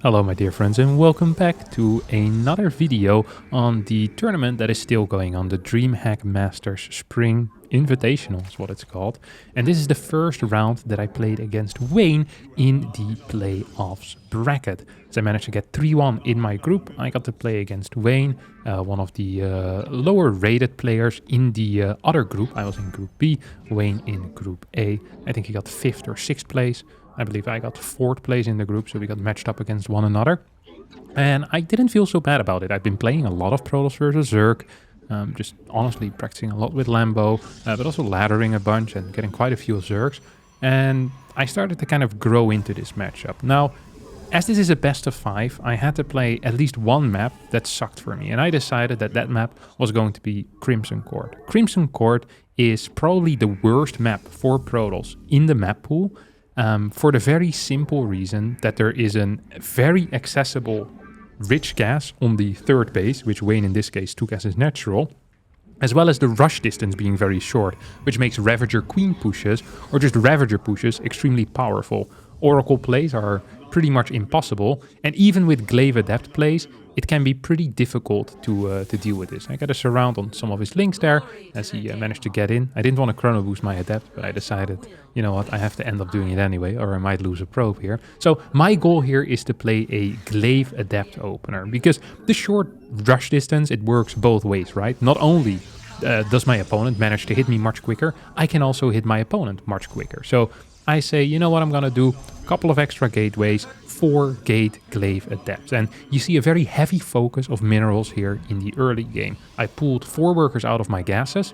Hello my dear friends and welcome back to another video on the tournament that is still going on, the DreamHack Masters Spring Invitational is what it's called. And this is the first round that I played against Wayne in the playoffs bracket. So I managed to get 3-1 in my group. I got to play against Wayne, one of the lower rated players in the other group. I was in group B, Wayne in group A. I think he got 5th or 6th place. I believe I got 4th place in the group, so we got matched up against one another. And I didn't feel so bad about it. I've been playing a lot of Protoss versus Zerg, just honestly practicing a lot with Lambo, but also laddering a bunch and getting quite a few Zergs. And I started to kind of grow into this matchup. Now, as this is a best of 5, I had to play at least one map that sucked for me. And I decided that that map was going to be Crimson Court. Crimson Court is probably the worst map for Protoss in the map pool. For the very simple reason that there is a very accessible rich gas on the 3rd base, which Wayne in this case took as his natural, as well as the rush distance being very short, which makes Ravager Queen pushes, or just Ravager pushes, extremely powerful. Oracle plays are pretty much impossible, and even with Glaive Adept plays, it can be pretty difficult to deal with this. I got a surround on some of his links there, as he managed to get in. I didn't want to chrono boost my Adept, but I decided, you know what, I have to end up doing it anyway, or I might lose a probe here. So my goal here is to play a Glaive Adept opener, because the short rush distance, it works both ways, right? Not only does my opponent manage to hit me much quicker, I can also hit my opponent much quicker. So I say, you know what I'm gonna do? A couple of extra gateways, 4 gate Glaive Adepts. And you see a very heavy focus of minerals here in the early game. I pulled 4 workers out of my gases.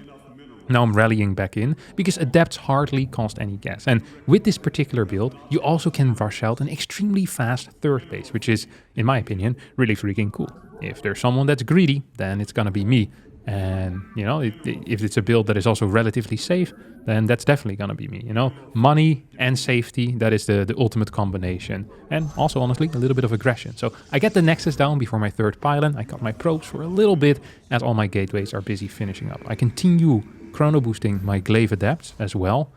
Now I'm rallying back in, because Adepts hardly cost any gas. And with this particular build, you also can rush out an extremely fast 3rd base, which is, in my opinion, really freaking cool. If there's someone that's greedy, then it's gonna be me. And, you know, if it's a build that is also relatively safe, then that's definitely going to be me, you know. Money and safety, that is the ultimate combination. And also, honestly, a little bit of aggression. So I get the Nexus down before my 3rd pylon. I cut my probes for a little bit as all my gateways are busy finishing up. I continue chrono boosting my Glaive Adepts as well.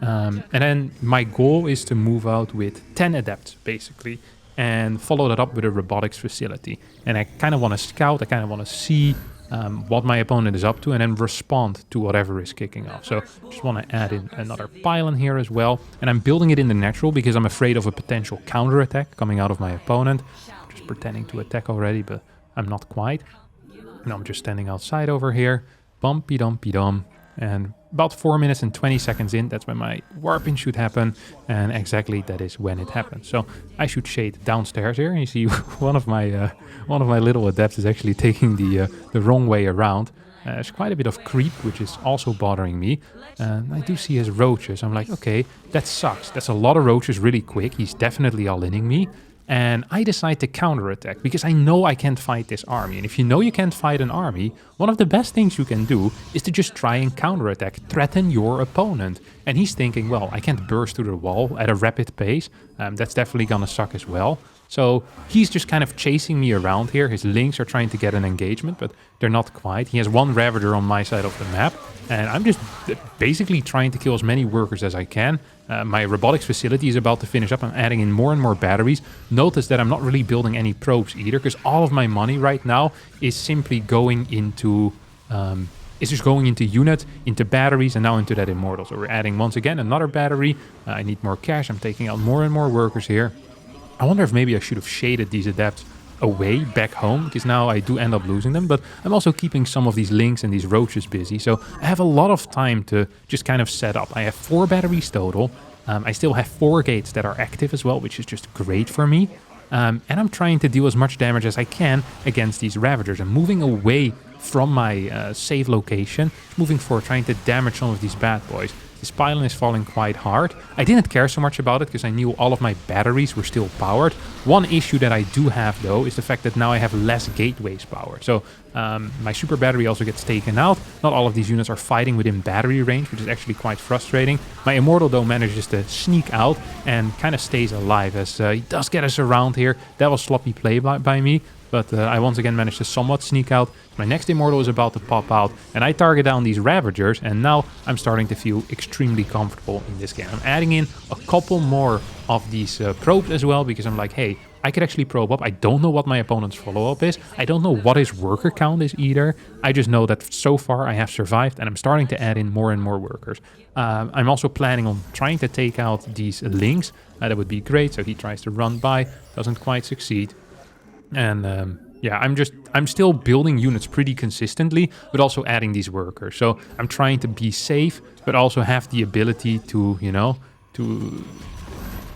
And then my goal is to move out with 10 Adepts, basically, and follow that up with a robotics facility. And I kind of want to scout, I kind of want to see what my opponent is up to, and then respond to whatever is kicking off. So just want to add in another pylon here as well. And I'm building it in the natural because I'm afraid of a potential counterattack coming out of my opponent. I'm just pretending to attack already, but I'm not quite. Now I'm just standing outside over here. Bumpy dumpy dum. And about 4 minutes and 20 seconds in, that's when my warping should happen, and exactly that is when it happens. So I should shade downstairs here, and you see one of my little adepts is actually taking the wrong way around. There's quite a bit of creep, which is also bothering me. I do see his roaches. I'm like, okay, that sucks. That's a lot of roaches really quick. He's definitely all-inning me. And I decide to counterattack because I know I can't fight this army. And if you know you can't fight an army, one of the best things you can do is to just try and counterattack, threaten your opponent. And he's thinking, well, I can't burst through the wall at a rapid pace. That's definitely gonna suck as well. So he's just kind of chasing me around here. His links are trying to get an engagement, but they're not quite. He has 1 Ravager on my side of the map, and I'm just basically trying to kill as many workers as I can. My robotics facility is about to finish up. I'm adding in more and more batteries. Notice that I'm not really building any probes either, because all of my money right now is simply going into units, into batteries, and now into that immortal. So we're adding once again another battery. I need more cash. I'm taking out more and more workers here. I wonder if maybe I should have shaded these adepts away back home, because now I do end up losing them, but I'm also keeping some of these links and these roaches busy, so I have a lot of time to just kind of set up. I have 4 batteries total. I still have 4 gates that are active as well, which is just great for me. And I'm trying to deal as much damage as I can against these Ravagers. I'm moving away from my safe location, moving forward, trying to damage some of these bad boys. This pylon is falling quite hard. I didn't care so much about it because I knew all of my batteries were still powered. One issue that I do have though is the fact that now I have less gateways powered. So my super battery also gets taken out. Not all of these units are fighting within battery range, which is actually quite frustrating. My immortal though manages to sneak out and kind of stays alive, as he does get us around here. That was sloppy play by me. But I once again managed to somewhat sneak out. My next immortal is about to pop out, and I target down these Ravagers, and now I'm starting to feel extremely comfortable in this game. I'm adding in a couple more of these probes as well, because I'm like, hey, I could actually probe up. I don't know what my opponent's follow-up is. I don't know what his worker count is either. I just know that so far I have survived and I'm starting to add in more and more workers. I'm also planning on trying to take out these links. That would be great. So he tries to run by, doesn't quite succeed. And yeah, I'm still building units pretty consistently, but also adding these workers. So I'm trying to be safe, but also have the ability to, you know, to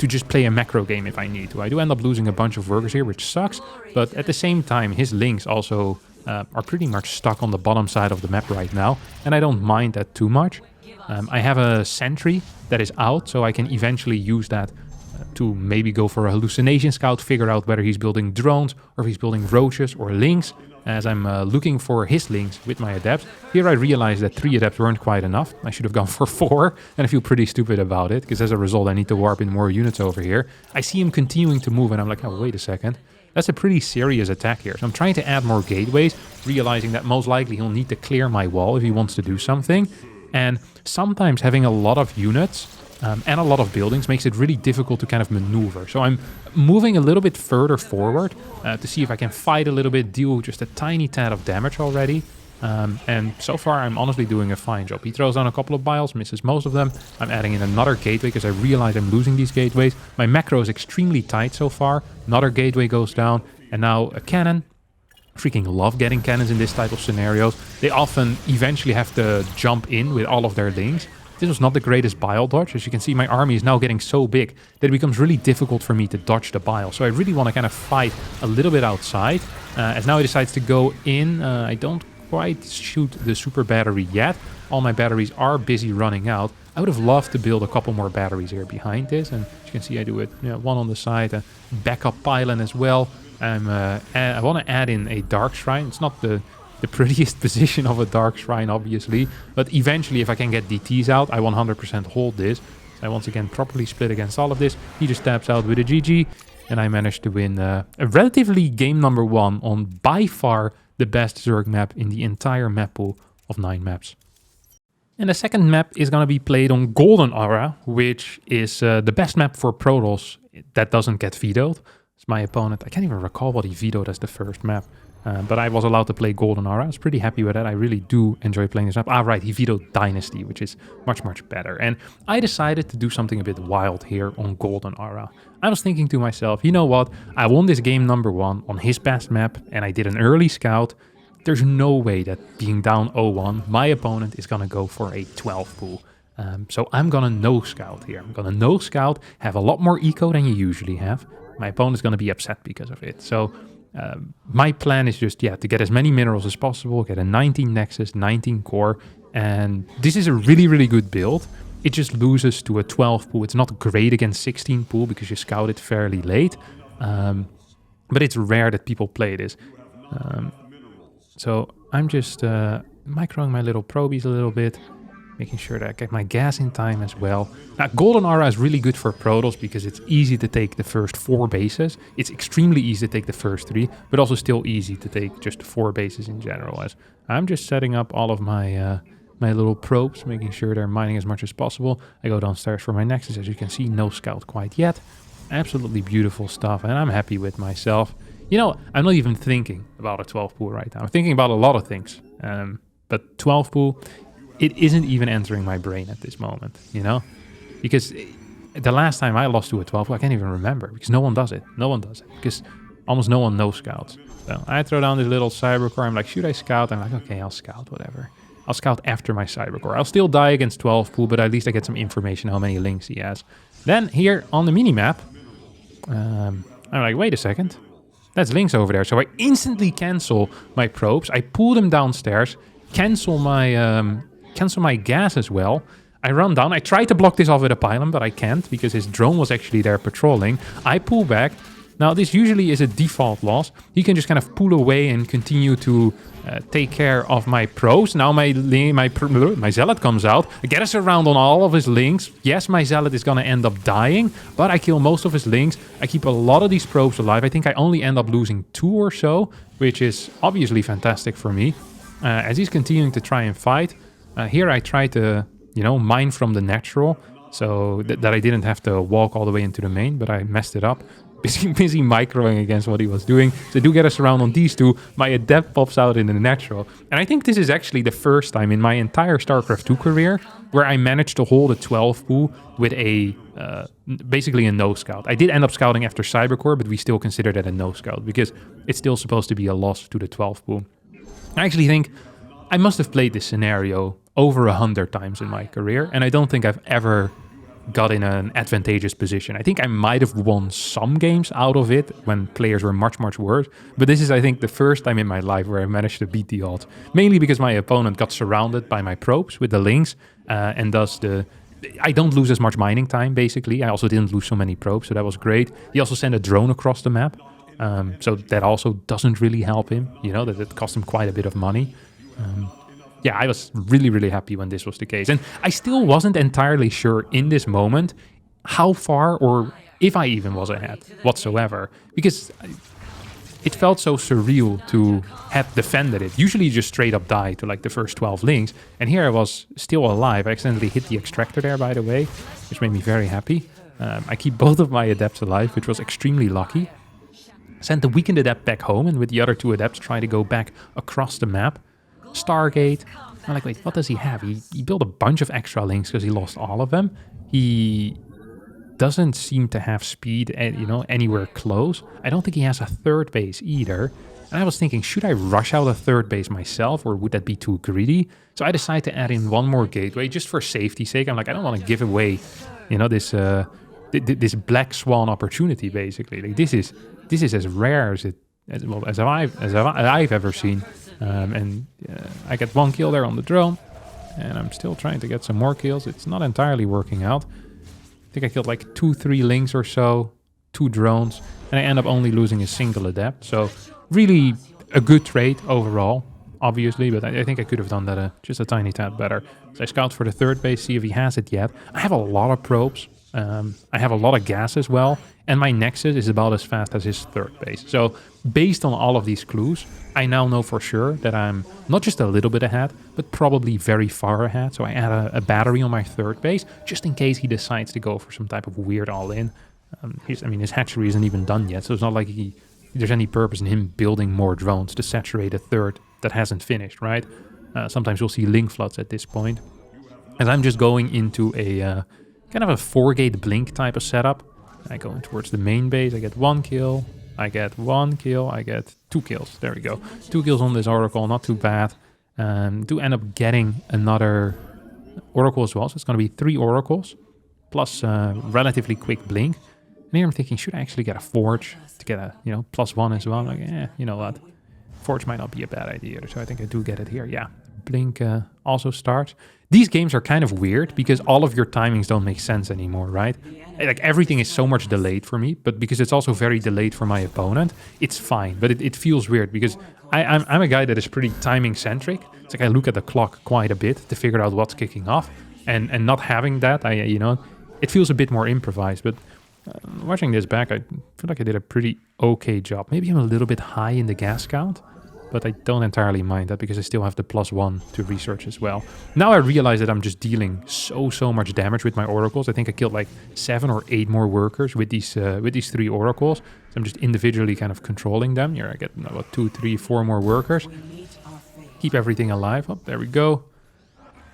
just play a macro game if I need to. I do end up losing a bunch of workers here, which sucks, but at the same time, his links also are pretty much stuck on the bottom side of the map right now, and I don't mind that too much. I have a sentry that is out, so I can eventually use that to maybe go for a hallucination scout, figure out whether he's building drones or if he's building roaches or links. As I'm looking for his links with my adepts, here I realized that 3 adepts weren't quite enough. I should have gone for 4, and I feel pretty stupid about it, because as a result I need to warp in more units over here. I see him continuing to move, and I'm like, oh, wait a second. That's a pretty serious attack here. So I'm trying to add more gateways, realizing that most likely he'll need to clear my wall if he wants to do something. And sometimes having a lot of units and a lot of buildings makes it really difficult to kind of maneuver. So I'm moving a little bit further forward to see if I can fight a little bit, deal just a tiny tad of damage already. And so far I'm honestly doing a fine job. He throws down a couple of biles, misses most of them. I'm adding in another gateway because I realize I'm losing these gateways. My macro is extremely tight so far. Another gateway goes down, and now a cannon. Freaking love getting cannons in this type of scenarios. They often eventually have to jump in with all of their links. This was not the greatest bile dodge. As you can see, my army is now getting so big that it becomes really difficult for me to dodge the bile. So I really want to kind of fight a little bit outside. As now he decides to go in. I don't quite shoot the super battery yet. All my batteries are busy running out. I would have loved to build a couple more batteries here behind this. And as you can see, I do it, one on the side, a backup pylon as well. I want to add in a dark shrine. It's not the prettiest position of a dark shrine, obviously, but eventually if I can get DTs out, I 100% hold this. So I once again properly split against all of this. He just taps out with a GG, and I managed to win a relatively game number 1 on by far the best Zerg map in the entire map pool of 9 maps. And the second map is going to be played on Golden Aura, which is the best map for Protoss that doesn't get vetoed. It's my opponent. I can't even recall what he vetoed as the first map. But I was allowed to play Golden Aura. I was pretty happy with that. I really do enjoy playing this map. Ah, right, he vetoed Dynasty, which is much, much better. And I decided to do something a bit wild here on Golden Aura. I was thinking to myself, you know what? I won this game number 1 on his best map, and I did an early scout. There's no way that being down 0-1, my opponent is going to go for a 12 pool. So I'm going to no-scout here. I'm going to no-scout, have a lot more eco than you usually have. My opponent's going to be upset because of it. So my plan is just, to get as many minerals as possible, get a 19 Nexus, 19 Core, and this is a really, really good build. It just loses to a 12 pool. It's not great against 16 pool because you scout it fairly late, but it's rare that people play this. So I'm just microing my little probies a little bit, making sure that I get my gas in time as well. Now, Golden Aura is really good for Protoss because it's easy to take the first 4 bases. It's extremely easy to take the first 3, but also still easy to take just 4 bases in general. As I'm just setting up all of my my little probes, making sure they're mining as much as possible. I go downstairs for my Nexus. As you can see, no scout quite yet. Absolutely beautiful stuff, and I'm happy with myself. You know, I'm not even thinking about a 12 pool right now. I'm thinking about a lot of things, but 12 pool, it isn't even entering my brain at this moment, you know? Because the last time I lost to a 12, I can't even remember, because no one does it. No one does it, because almost no one knows scouts. So I throw down this little Cybercore. I'm like, should I scout? I'm like, okay, I'll scout, whatever. I'll scout after my Cybercore. I'll still die against 12 pool, but at least I get some information how many links he has. Then here on the minimap, I'm like, wait a second. That's links over there. So I instantly cancel my probes. I pull them downstairs, cancel my gas as well. I run down. I try to block this off with a pylon, but I can't because his drone was actually there patrolling. I pull back. Now, this usually is a default loss. He can just kind of pull away and continue to take care of my pros. Now my zealot comes out. I get us around on all of his links. Yes, my zealot is going to end up dying, but I kill most of his links. I keep a lot of these probes alive. I think I only end up losing 2 or so, which is obviously fantastic for me. As he's continuing to try and fight, here I try to, mine from the natural, so that I didn't have to walk all the way into the main, but I messed it up. busy microing against what he was doing. So I do get a surround on these two. My adept pops out in the natural. And I think this is actually the first time in my entire StarCraft 2 career where I managed to hold a 12 pool with a basically a no scout. I did end up scouting after Cybercore, but we still consider that a no scout because it's still supposed to be a loss to the 12 pool. I actually think I must have played this scenario over 100 times in my career, and I don't think I've ever got in an advantageous position. I think I might have won some games out of it when players were much worse, but this is, I think, the first time in my life where I managed to beat the odds. Mainly because my opponent got surrounded by my probes with the links, and thus I don't lose as much mining time, basically. I also didn't lose so many probes, so that was great. He also sent a drone across the map, so that also doesn't really help him, that it cost him quite a bit of money. Yeah, I was really happy when this was the case. And I still wasn't entirely sure in this moment how far or if I even was ahead whatsoever. Because it felt so surreal to have defended it. Usually you just straight up die to like the first 12 links. And here I was still alive. I accidentally hit the extractor there, by the way, which made me very happy. I keep both of my adepts alive, which was extremely lucky. Sent the weakened adept back home, and with the other two adepts trying to go back across the map. Stargate. I'm like, wait, what does he have? He built a bunch of extra links because he lost all of them. He doesn't seem to have speed, anywhere close. I don't think he has a third base either. And I was thinking, should I rush out a third base myself, or would that be too greedy? So I decided to add in one more gateway just for safety's sake. I'm like, I don't want to give away, this black swan opportunity. Basically, like this is as rare as I've ever seen. I get one kill there on the drone, and I'm still trying to get some more kills. It's not entirely working out. I think I killed like 2-3 links or so, 2 drones, and I end up only losing a single adept. So really a good trade overall, obviously, but I think I could have done that just a tiny tad better. So I scout for the third base, see if he has it yet. I have a lot of probes. I have a lot of gas as well, and my Nexus is about as fast as his third base. So based on all of these clues, I now know for sure that I'm not just a little bit ahead, but probably very far ahead. So I add a battery on my third base, just in case he decides to go for some type of weird all-in. His hatchery isn't even done yet, so it's not like there's any purpose in him building more drones to saturate a third that hasn't finished, right? Sometimes you'll see link floods at this point. As I'm just going into a kind of a 4-gate blink type of setup. I go in towards the main base, I get 1 kill, I get 1 kill, I get 2 kills. There we go. 2 kills on this Oracle, not too bad. Do end up getting another Oracle as well, so it's going to be 3 Oracles, plus relatively quick blink. And here I'm thinking, should I actually get a Forge to get a, +1 as well? I'm like, you know what? Forge might not be a bad idea, so I think I do get it here. Yeah, blink also starts. These games are kind of weird because all of your timings don't make sense anymore, right? Like everything is so much delayed for me, but because it's also very delayed for my opponent, it's fine. But it feels weird because I'm a guy that is pretty timing centric. It's like I look at the clock quite a bit to figure out what's kicking off, and not having that, it feels a bit more improvised. But watching this back, I feel like I did a pretty okay job. Maybe I'm a little bit high in the gas count, but I don't entirely mind that because I still have the +1 to research as well. Now I realize that I'm just dealing so much damage with my oracles. I think I killed like 7 or 8 more workers with these 3 oracles. So I'm just individually kind of controlling them. Here I get about 2, 3, 4 more workers. Keep everything alive. Oh, there we go.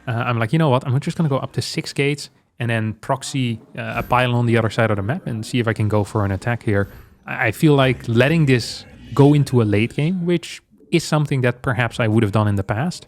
I'm like, you know what? I'm just going to go up to 6 gates and then proxy a pylon on the other side of the map and see if I can go for an attack here. I feel like letting this go into a late game, which is something that perhaps I would have done in the past,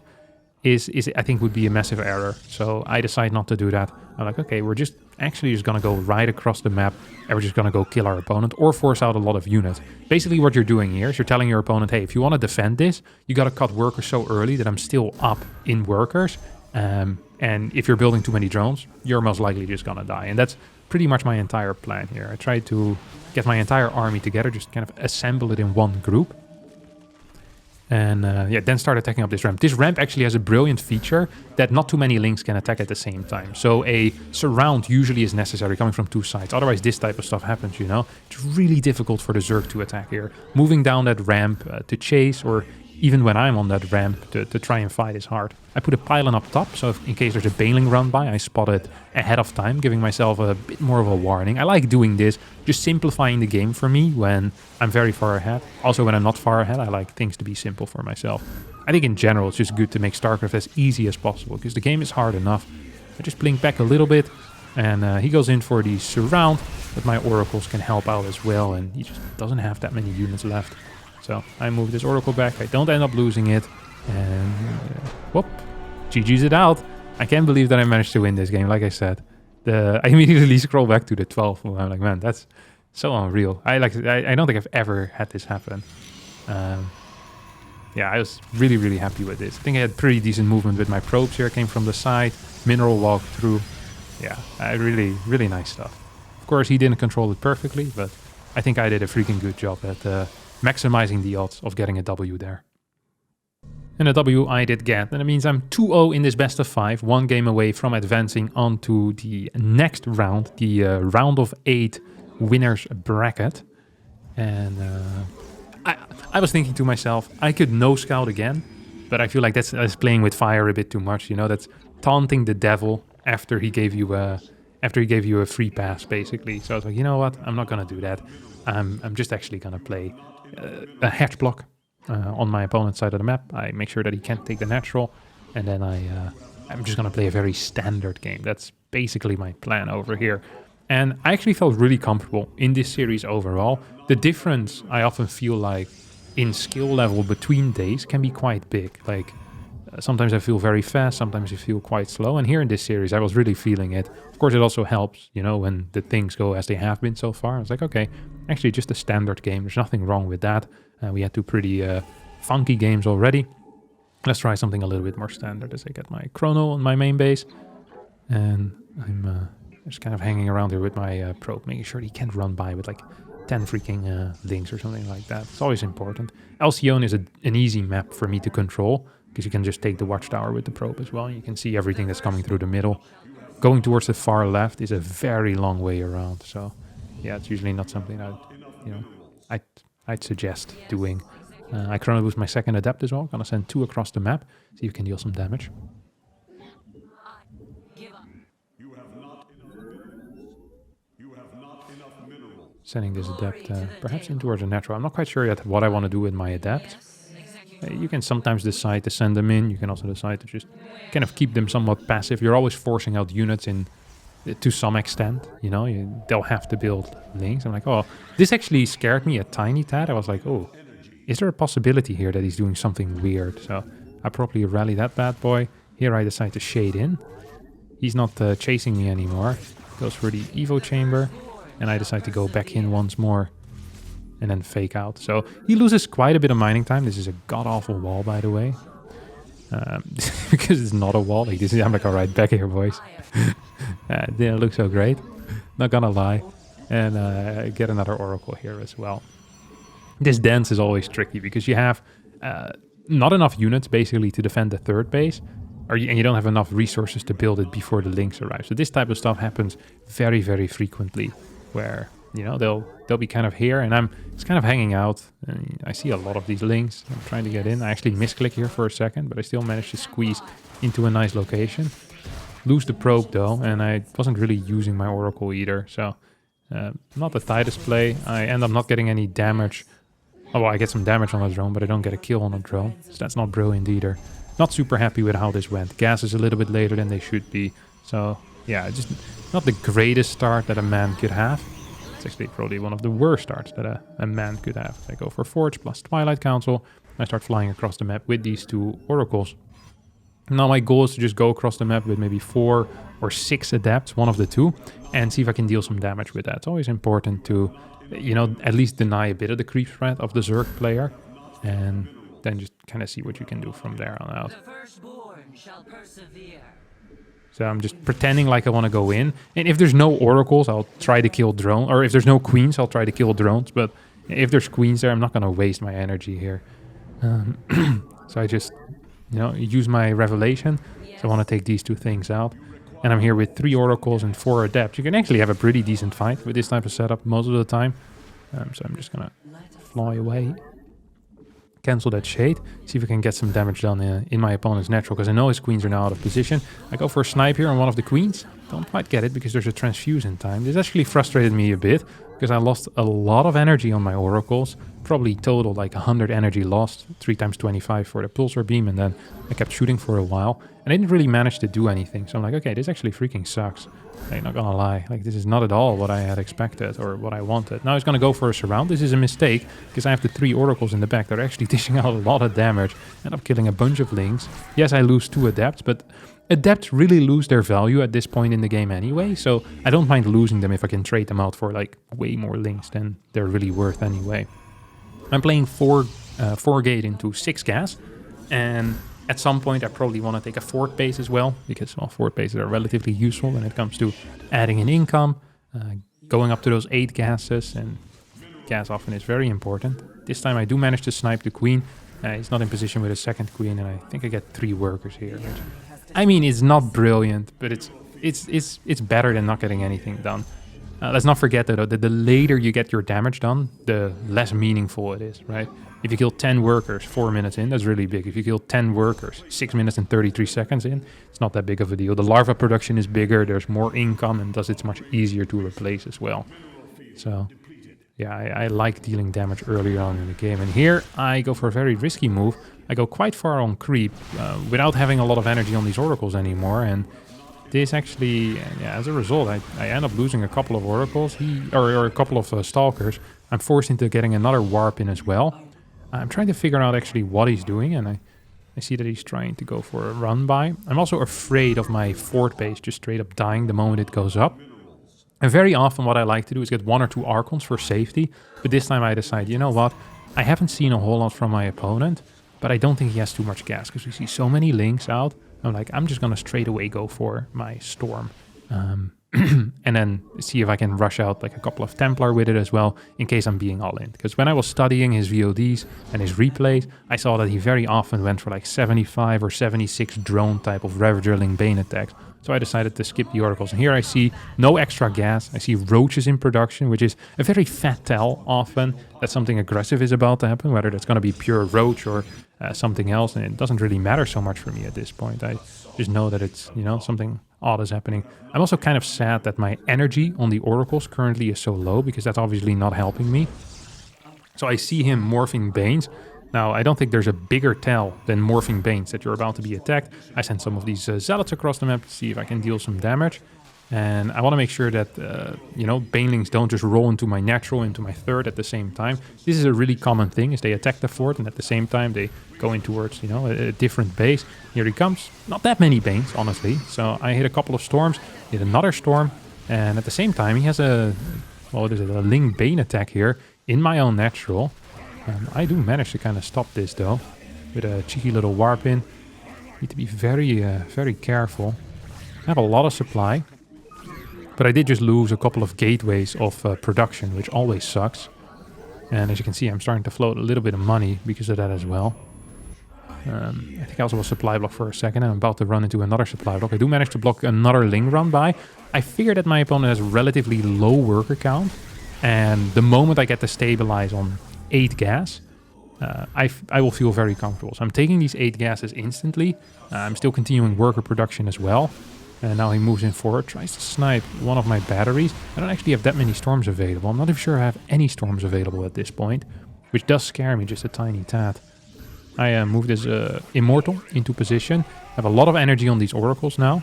is I think would be a massive error. So I decide not to do that. I'm like, okay, we're just going to go right across the map and we're just going to go kill our opponent or force out a lot of units. Basically what you're doing here is you're telling your opponent, hey, if you want to defend this, you got to cut workers so early that I'm still up in workers. And if you're building too many drones, you're most likely just going to die. And that's pretty much my entire plan here. I tried to get my entire army together, just kind of assemble it in one group. And then start attacking up this ramp. This ramp actually has a brilliant feature that not too many links can attack at the same time. So a surround usually is necessary coming from 2 sides. Otherwise this type of stuff happens, It's really difficult for the Zerg to attack here. Moving down that ramp to chase or even when I'm on that ramp, to try and fight is hard. I put a pylon up top, so if, in case there's a baneling run by, I spot it ahead of time, giving myself a bit more of a warning. I like doing this, just simplifying the game for me when I'm very far ahead. Also, when I'm not far ahead, I like things to be simple for myself. I think in general, it's just good to make StarCraft as easy as possible, because the game is hard enough. I just blink back a little bit, and he goes in for the surround, but my oracles can help out as well, and he just doesn't have that many units left. So I move this oracle back, I don't end up losing it, and whoop, GG's it out. I can't believe that I managed to win this game, like I said. I immediately scroll back to the 12th, and I'm like, man, that's so unreal. I don't think I've ever had this happen. Yeah, I was really, really happy with this. I think I had pretty decent movement with my probes here, came from the side, mineral walk through. Yeah, really, really nice stuff. Of course, he didn't control it perfectly, but I think I did a freaking good job at maximizing the odds of getting a W there. And a W I did get, and it means I'm 2-0 in this best of 5, 1 game away from advancing on to the next round, the round of 8 winners bracket. And I was thinking to myself, I could no scout again, but I feel like that's playing with fire a bit too much, you know, that's taunting the devil after he gave you a free pass, basically. So I was like, you know what, I'm not gonna do that. I'm just actually gonna play a hatch block on my opponent's side of the map. I make sure that he can't take the natural, and then I'm just gonna play a very standard game. That's basically my plan over here. And I actually felt really comfortable in this series overall. The difference I often feel like in skill level between days can be quite big. Like sometimes I feel very fast, sometimes I feel quite slow. And here in this series, I was really feeling it. Of course, it also helps, you know, when the things go as they have been so far. I was like, okay, actually just a standard game. There's nothing wrong with that. We had 2 pretty funky games already. Let's try something a little bit more standard as I get my chrono on my main base. And I'm just kind of hanging around here with my probe, making sure he can't run by with like 10 freaking links or something like that. It's always important. Alcyone is an easy map for me to control, because you can just take the watchtower with the probe as well. You can see everything that's coming through the middle. Going towards the far left is a very long way around. So yeah, it's usually not something I'd suggest doing. I chrono boost my second adept as well. Gonna send 2 across the map, see if you can deal some damage. Sending this adept perhaps in towards a natural. I'm not quite sure yet what I want to do with my adept. You can sometimes decide to send them in. You can also decide to just kind of keep them somewhat passive. You're always forcing out units to some extent. You know, they'll have to build links. I'm like, oh, this actually scared me a tiny tad. I was like, oh, is there a possibility here that he's doing something weird? So I probably rally that bad boy. Here I decide to shade in. He's not chasing me anymore. Goes for the Evo chamber. And I decide to go back in once more and then fake out. So he loses quite a bit of mining time. This is a god-awful wall, by the way. Because it's not a wall. Like this is, I'm like, all right, back here, boys. Didn't look so great. Not gonna lie. And get another oracle here as well. This dance is always tricky because you have not enough units, basically, to defend the third base. And you don't have enough resources to build it before the links arrive. So this type of stuff happens very, very frequently, where, you know, they'll be kind of here, and I'm just kind of hanging out. And I see a lot of these links. I'm trying to get in. I actually misclick here for a second, but I still managed to squeeze into a nice location. Lose the probe though, and I wasn't really using my oracle either. So not the tightest play. I end up not getting any damage. Oh, well, I get some damage on a drone, but I don't get a kill on a drone. So that's not brilliant either. Not super happy with how this went. Gas is a little bit later than they should be. So yeah, just not the greatest start that a man could have. It's actually probably one of the worst starts that a man could have. I go for Forge plus Twilight Council. I start flying across the map with these 2 oracles. Now my goal is to just go across the map with maybe 4 or 6 adepts, one of the 2, and see if I can deal some damage with that. It's always important to, you know, at least deny a bit of the creep threat of the Zerg player, and then just kind of see what you can do from there on out. So I'm just pretending like I want to go in. And if there's no oracles, I'll try to kill drones. Or if there's no queens, I'll try to kill drones. But if there's queens there, I'm not going to waste my energy here. So I just, you know, use my revelation. So I want to take these 2 things out. And I'm here with 3 oracles and 4 adepts. You can actually have a pretty decent fight with this type of setup most of the time. So I'm just going to fly away. Cancel that shade. See if I can get some damage done in my opponent's natural, because I know his queens are now out of position. I go for a snipe here on one of the queens. Don't quite get it because there's a transfuse in time. This actually frustrated me a bit because I lost a lot of energy on my oracles. Probably total like 100 energy lost, 3 times 25 for the pulsar beam, and then I kept shooting for a while. And I didn't really manage to do anything. So I'm like, okay, this actually freaking sucks. I'm not gonna lie, like this is not at all what I had expected or what I wanted. Now he's gonna go for a surround. This is a mistake because I have the 3 oracles in the back that are actually dishing out a lot of damage. End up killing a bunch of links. Yes, I lose 2 adepts, but adepts really lose their value at this point in the game anyway. So I don't mind losing them if I can trade them out for like way more links than they're really worth anyway. I'm playing 4 gate into 6 gas, and at some point I probably want to take a fort base as well, because well, fort bases are relatively useful when it comes to adding an income, going up to those 8 gases, and gas often is very important. This time I do manage to snipe the queen. He's not in position with a second queen, and I think I get 3 workers here. Which, I mean, it's not brilliant, but it's better than not getting anything done. Let's not forget though that the later you get your damage done, the less meaningful it is, right? If you kill 10 workers 4 minutes in, that's really big. If you kill 10 workers 6 minutes and 33 seconds in, it's not that big of a deal. The larva production is bigger, there's more income, and thus it's much easier to replace as well. So yeah, I like dealing damage earlier on in the game. And here I go for a very risky move. I go quite far on creep without having a lot of energy on these oracles anymore. And this actually, yeah, as a result, I end up losing a couple of oracles, or a couple of stalkers. I'm forced into getting another warp in as well. I'm trying to figure out actually what he's doing, and I see that he's trying to go for a run by. I'm also afraid of my fort base just straight up dying the moment it goes up. And very often what I like to do is get 1 or 2 archons for safety, but this time I decide, you know what, I haven't seen a whole lot from my opponent, but I don't think he has too much gas because we see so many links out. I'm like, I'm just gonna straight away go for my storm. And then see if I can rush out like a couple of Templar with it as well, in case I'm being all in. Because when I was studying his VODs and his replays, I saw that he very often went for like 75 or 76 drone type of Ravager Bane attacks. So I decided to skip the oracles. And here I see no extra gas. I see roaches in production, which is a very fat tell often that something aggressive is about to happen, whether that's going to be pure roach or something else. And it doesn't really matter so much for me at this point. I just know that it's, you know, something odd is happening. I'm also kind of sad that my energy on the oracles currently is so low, because that's obviously not helping me. So I see him morphing Banes. Now, I don't think there's a bigger tell than morphing Banes that you're about to be attacked. I send some of these zealots across the map to see if I can deal some damage. And I want to make sure that, you know, banelings don't just roll into my natural, into my third at the same time. This is a really common thing, is they attack the fort and at the same time they go in towards, you know, a different base. Here he comes. Not that many Banes, honestly. So I hit a couple of storms, hit another storm, and at the same time he has a, well, what is it, a Ling Bane attack here in my own natural. I do manage to kind of stop this though, with a cheeky little warp in. Need to be very, very careful. I have a lot of supply. But I did just lose a couple of gateways of production, which always sucks. And as you can see, I'm starting to float a little bit of money because of that as well. I think I also was supply block for a second. I'm about to run into another supply block. I do manage to block another Ling run by. I figure that my opponent has relatively low worker count. And the moment I get to stabilize on 8 gas, I will feel very comfortable. So I'm taking these 8 gases instantly. I'm still continuing worker production as well. And now he moves in forward, tries to snipe one of my batteries. I don't actually have that many storms available. I'm not even sure I have any storms available at this point, which does scare me just a tiny tad. I move this Immortal into position. I have a lot of energy on these oracles now.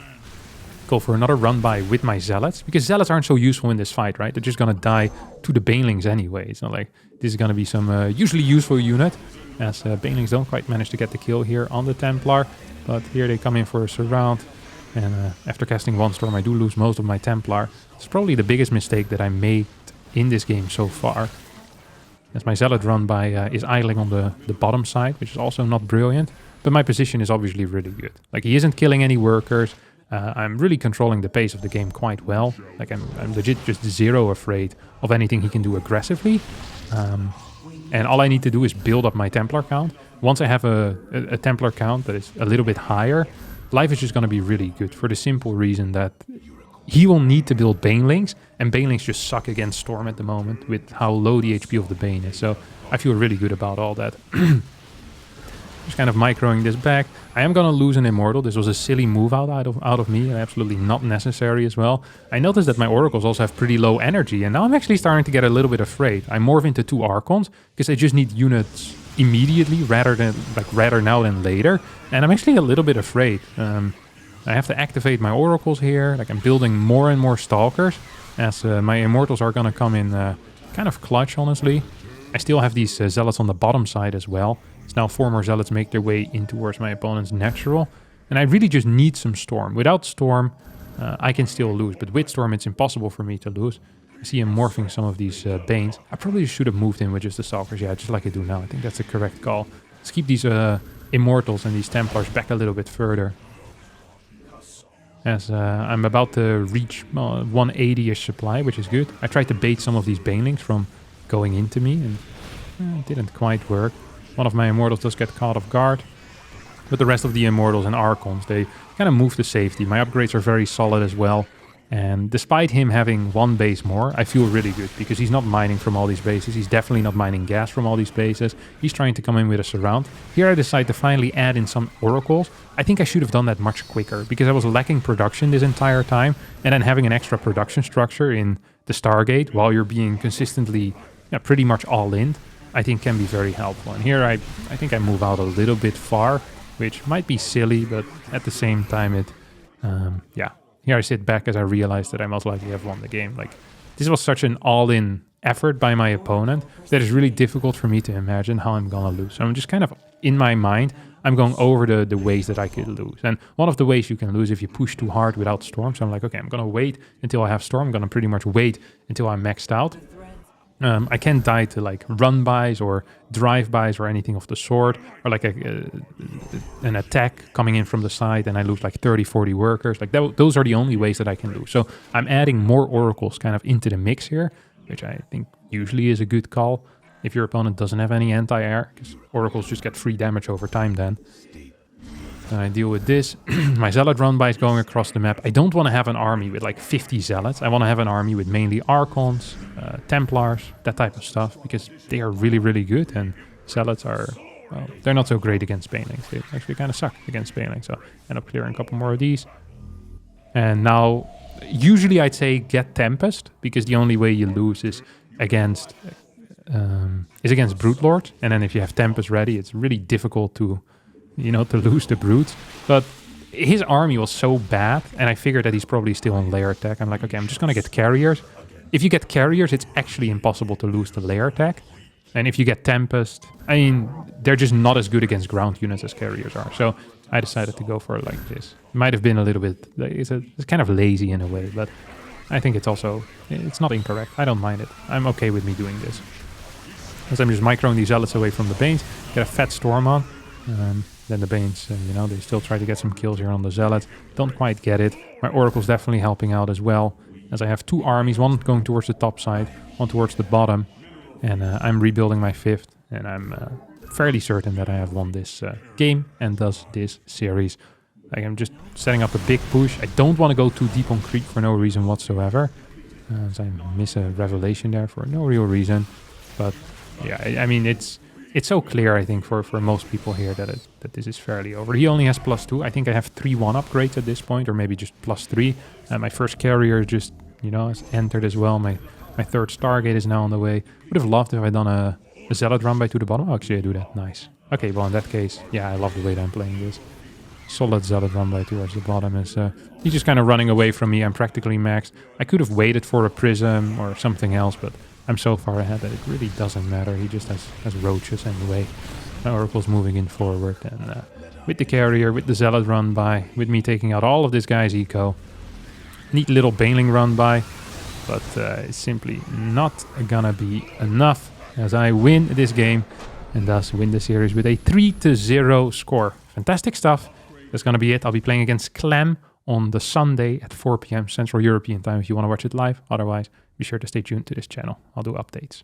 Go for another run by with my zealots, because zealots aren't so useful in this fight, right? They're just gonna die to the banelings anyway. It's not like this is gonna be some usually useful unit, as banelings don't quite manage to get the kill here on the Templar. But here they come in for a surround. And after casting 1 storm, I do lose most of my Templar. It's probably the biggest mistake that I made in this game so far. As my Zealot run by is idling on the bottom side, which is also not brilliant. But my position is obviously really good. Like, he isn't killing any workers. I'm really controlling the pace of the game quite well. Like, I'm legit just zero afraid of anything he can do aggressively. And all I need to do is build up my Templar count. Once I have a Templar count that is a little bit higher, life is just going to be really good, for the simple reason that he will need to build Banelings, and Banelings just suck against Storm at the moment with how low the HP of the Bane is. So I feel really good about all that. Just kind of microing this back. I am going to lose an Immortal. This was a silly move out of me, and absolutely not necessary as well. I noticed that my Oracles also have pretty low energy, and now I'm actually starting to get a little bit afraid. I morph into 2 Archons, because I just need units immediately rather now than later, and I'm actually a little bit afraid. I have to activate my Oracles here. Like, I'm building more and more Stalkers, as my Immortals are going to come in kind of clutch, honestly. I still have these Zealots on the bottom side as well. So now 4 more Zealots make their way in towards my opponent's natural. And I really just need some Storm. Without Storm, I can still lose. But with Storm, it's impossible for me to lose. I see him morphing some of these Banes. I probably should have moved in with just the Stalkers. Yeah, just like I do now. I think that's the correct call. Let's keep these Immortals and these Templars back a little bit further. As I'm about to reach 180-ish supply, which is good. I tried to bait some of these Banelings from going into me, and it didn't quite work. One of my Immortals does get caught off guard, but the rest of the Immortals and Archons, they kind of move to safety. My upgrades are very solid as well, and despite him having 1 base more, I feel really good, because he's not mining from all these bases. He's definitely not mining gas from all these bases. He's trying to come in with a surround. Here I decide to finally add in some Oracles. I think I should have done that much quicker, because I was lacking production this entire time, and then having an extra production structure in the Stargate while you're being consistently pretty much all in, I think can be very helpful. And here I think I move out a little bit far, which might be silly, but at the same time it, Here I sit back as I realize that I most likely have won the game. Like, this was such an all-in effort by my opponent that it's really difficult for me to imagine how I'm gonna lose. So I'm just kind of, in my mind, I'm going over the ways that I could lose. And one of the ways you can lose if you push too hard without Storm. So I'm like, okay, I'm gonna wait until I have Storm. I'm gonna pretty much wait until I'm maxed out. I can't die to like run-bys or drive-bys or anything of the sort, or like an attack coming in from the side and I lose like 30, 40 workers. Like those are the only ways that I can lose. So I'm adding more Oracles kind of into the mix here, which I think usually is a good call if your opponent doesn't have any anti-air, because Oracles just get free damage over time then. And I deal with this. My Zealot run-by is going across the map. I don't want to have an army with like 50 Zealots. I want to have an army with mainly Archons, Templars, that type of stuff, because they are really, really good. And Zealots are, well, they're not so great against Banelings. They actually kind of suck against Banelings. So I end up clearing a couple more of these. And now, usually I'd say get Tempest, because the only way you lose is against Brute Lord. And then if you have Tempest ready, it's really difficult to lose the Brutes. But his army was so bad, and I figured that he's probably still on layer attack. I'm like, okay, I'm just gonna get Carriers. If you get Carriers, it's actually impossible to lose the layer attack. And if you get Tempest, I mean, they're just not as good against ground units as Carriers are. So I decided to go for it like this. Might have been a little bit, it's kind of lazy in a way, but I think it's not incorrect. I don't mind it. I'm okay with me doing this. As I'm just microing these Zealots away from the Banes, get a fat Storm on. Then the Banes, they still try to get some kills here on the Zealots. Don't quite get it. My Oracle's definitely helping out as well, as I have 2 armies, one going towards the top side, one towards the bottom. And I'm rebuilding my 5th, and I'm fairly certain that I have won this game and thus this series. Like, I'm just setting up a big push. I don't want to go too deep on Creek for no reason whatsoever. As I miss a revelation there for no real reason. But yeah, I mean, it's so clear, I think, for most people here that this is fairly over. He only has +2. I think I have 3-1 upgrades at this point, or maybe just +3. My first carrier just, has entered as well. My 3rd Stargate is now on the way. Would have loved if I'd done a Zealot run-by to the bottom. Oh, actually, I do that. Nice. Okay, well, in that case, yeah, I love the way that I'm playing this. Solid Zealot run-by towards the bottom is... he's just kind of running away from me. I'm practically maxed. I could have waited for a Prism or something else, but I'm so far ahead that it really doesn't matter. He just has roaches anyway. My Oracle's moving in forward, and with the carrier, with the Zealot run-by, with me taking out all of this guy's eco. Neat little Baneling run-by, but it's simply not gonna be enough as I win this game and thus win the series with a 3-0 score. Fantastic stuff. That's gonna be it. I'll be playing against Clem on the Sunday at 4 p.m. Central European time if you want to watch it live. Otherwise, be sure to stay tuned to this channel. I'll do updates.